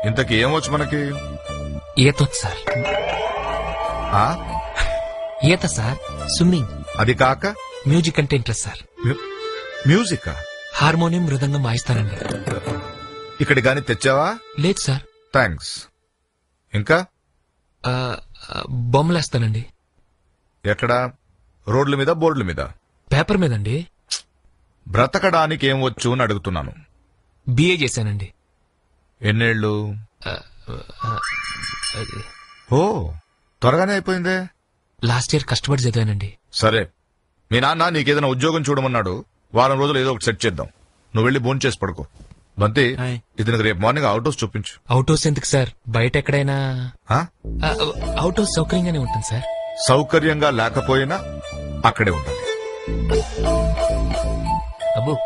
ఇంతకీ ఏమొచ్చు మనకి? ఈతొచ్చు సార్. ఆ ఈత సార్, స్విమ్మింగ్. అది కాక మ్యూజిక్ అంటే ఇంట్రెస్ట్ సార్. మ్యూజిక్ హార్మోనియం మృదంగం వాయిస్తానండి. ఇక్కడి గాని తెచ్చావా? లేదు సార్. థ్యాంక్స్. ఇంకా బొమ్మలేస్తానండి. ఎక్కడా? రోడ్ల మీద, బోర్డుల మీద? పేపర్ మీదండి. బ్రతకడానికి ఏం వచ్చు అని అడుగుతున్నాను. బిఏ చేశానండి. ఎన్నేళ్లు? అది ఓ, త్వరగానే అయిపోయిందే. లాస్ట్ ఇయర్ కష్టపడి చదివానండి. సరే, మీ నాన్న నీకేదైనా ఉద్యోగం చూడమన్నాడు. వారం రోజులు ఏదో ఒకటి సెట్ చేద్దాం. నువ్వు వెళ్ళి భోంచేసి చేసి పడుకో. బంతి, ఇతనికి రేపు మార్నింగ్ అవుట్ హౌస్ చూపించు. అవుట్ హౌస్ ఎందుకు సార్? బయట ఎక్కడైనా. ఆ? అవుట్ హౌస్ సౌకర్యంగానే ఉంటుంది సార్. సౌకర్యంగా లేకపోయినా అక్కడే ఉండాలి. అబ్బో